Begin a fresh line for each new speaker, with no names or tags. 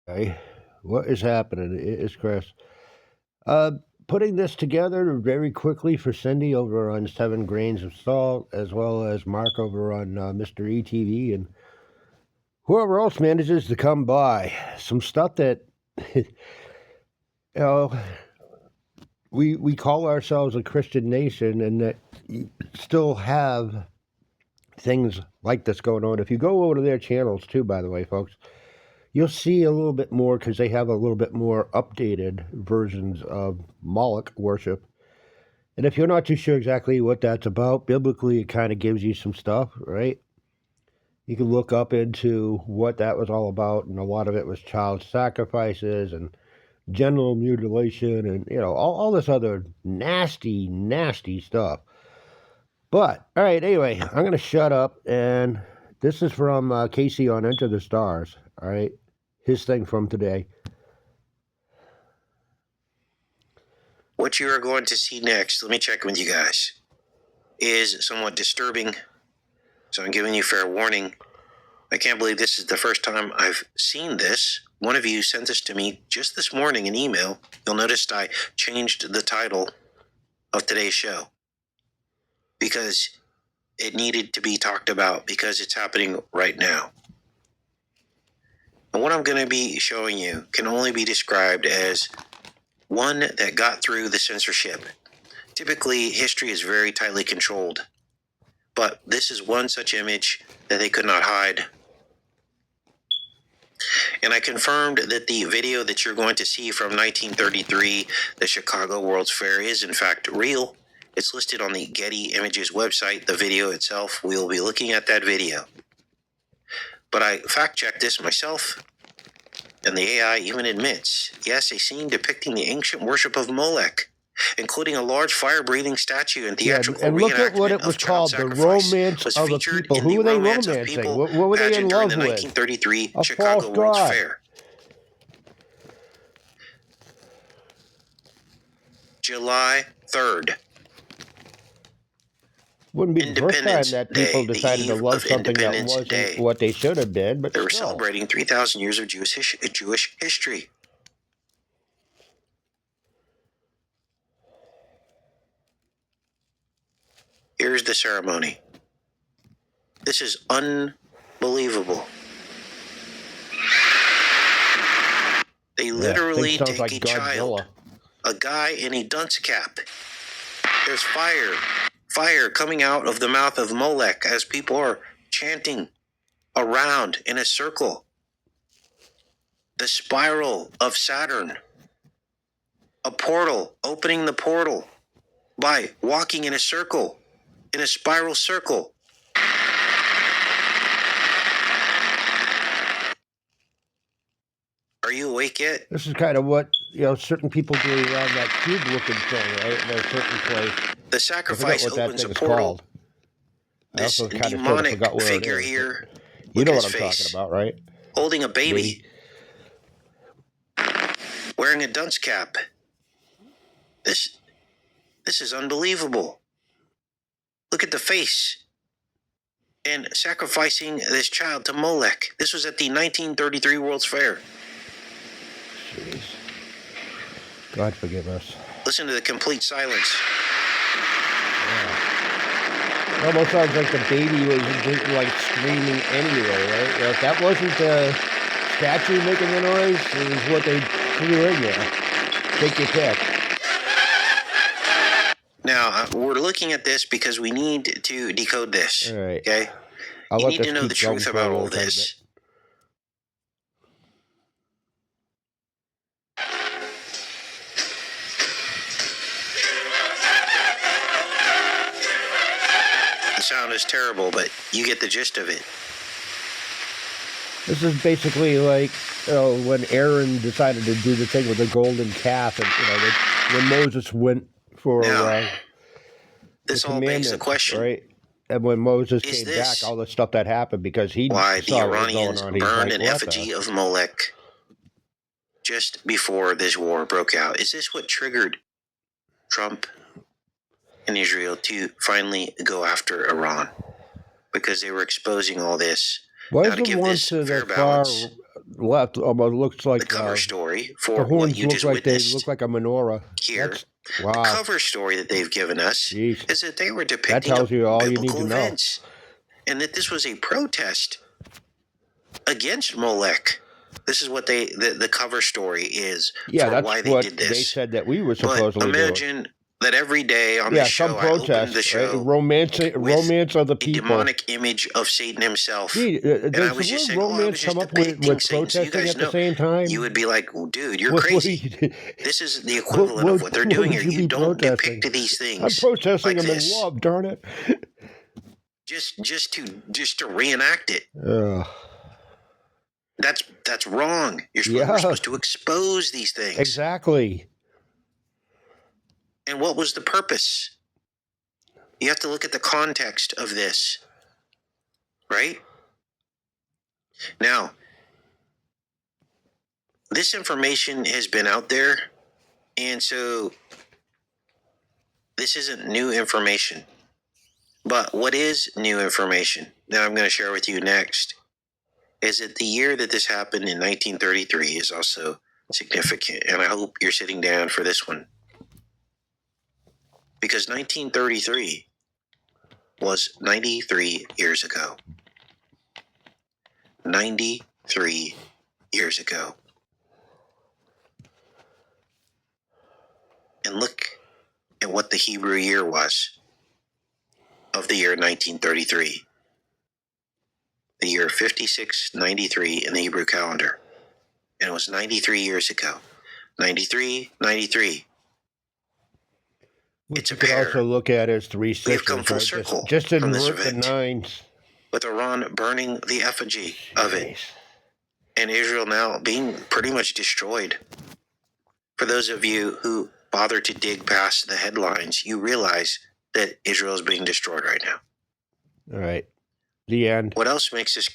Okay. What is happening? It is Chris. Uh, Putting this together very quickly for Cindy over on Seven Grains of Salt, as well as Mark over on Mr. ETV, and whoever else manages to come by. Some stuff that, you know, we call ourselves a Christian nation, and that you still have things like this going on. If you go over to their channels too, by the way, folks, you'll see a little bit more because they have a little bit more updated versions of Moloch worship. And if you're not too sure exactly what that's about, biblically, it kind of gives you some stuff, right? You can look up into what that was all about, and a lot of it was child sacrifices and genital mutilation and, all this other nasty, nasty stuff. But, all right, anyway, I'm going to shut up, and this is from Casey on Enter the Stars, all right? His thing from today.
What you are going to see next, let me check with you guys, is somewhat disturbing. So I'm giving you fair warning. I can't believe this is the first time I've seen this. One of you sent this to me just this morning in email. You'll notice I changed the title of today's show because it needed to be talked about because it's happening right now. And what I'm going to be showing you can only be described as one that got through the censorship. Typically, history is very tightly controlled, but this is one such image that they could not hide. And I confirmed that the video that you're going to see from 1933, the Chicago World's Fair, is in fact real. It's listed on the Getty Images website, the video itself. We'll be looking at that video. But I fact-checked this myself, and the AI even admits, yes, a scene depicting the ancient worship of Molech, including a large fire-breathing statue and theatrical
and look at what it
reenactment
was
of child
called, the
sacrifice,
romance
was
of the
featured
people.
in
Who
the
were they
Romance of
romancing?
People
What were they in
pageant during
love
the
with?
1933
A
Chicago
false
World's
god.
Fair. July 3rd.
Wouldn't be the first time that people decided to love something that wasn't what they should have been, but
they were
still.
celebrating 3,000 years of Jewish history. Here's the ceremony. This is unbelievable. They literally take like a child, a guy in a dunce cap. There's fire coming out of the mouth of Molech as people are chanting around in a circle. The spiral of Saturn. A portal, opening the portal by walking in a circle, in a spiral circle. Are you awake yet?
This is kind of what, certain people do around that cube-looking thing, right, in a certain place.
The sacrifice opens a portal. This demonic figure here,
you know what I'm talking about, right?
Holding a baby. Wearing a dunce cap. This is unbelievable. Look at the face. And sacrificing this child to Molech. This was at the 1933 World's Fair.
Jeez. God forgive us.
Listen to the complete silence.
Yeah. It almost sounds like the baby was just like screaming anyway, right? If that wasn't the statue making the noise, it was what they threw in there. Take your pick.
Now, we're looking at this because we need to decode this.
All right.
Okay? You need to know the truth about all this. The sound is terrible, but you get the gist of it.
This is basically like when Aaron decided to do the thing with the golden calf, and when Moses went for
this all begs the question,
right? And when Moses came back, all the stuff that happened because he
why
saw
the Iranians
what was going on.
burned an effigy of Molech just before this war broke out. Is this what triggered Trump and Israel to finally go after Iran? Because they were exposing all this.
Was the one to the far left almost looks like
the cover story
the
for what
horns
you
look
just
like they
witnessed
look like a menorah.
here.
Wow.
The cover story that they've given us
Jeez.
is that they were
That
depicting
tells you all you need
biblical
to know.
events, and that this was a protest against Molech. This is what the cover story is for why they did this.
They said that we were
But
supposedly doing.
imagine that every day on this show,
some
I open
protest,
the show
romance of the
with a
people.
demonic image of Satan himself.
Gee,
and
does
I was
the
just
word
saying,
romance
I was
come
just
up with
depicting Satan, so you
protesting
guys
at the
know.
same time?
You would be like, well, dude, you're crazy. This is the equivalent of what they're doing here. You don't depict these things.
I'm protesting
like
them in
this.
love, darn it.
Just to reenact it.
Ugh.
That's wrong. We're supposed to expose these things.
Exactly.
And what was the purpose? You have to look at the context of this, right? Now, this information has been out there, and so this isn't new information. But what is new information that I'm going to share with you next is that the year that this happened in 1933 is also significant, and I hope you're sitting down for this one. Because 1933 was 93 years ago. 93 years ago. And look at what the Hebrew year was of the year 1933. The year 5693 in the Hebrew calendar. And it was 93 years ago. 93, 93.
Which
it's a
you could
pair.
also look at as three sisters.
We've come full circle
just
from this
invert the
event.
nines.
With Iran burning the effigy of it. And Israel now being pretty much destroyed. For those of you who bother to dig past the headlines, you realize that Israel is being destroyed right now.
All right. The end.
What else makes this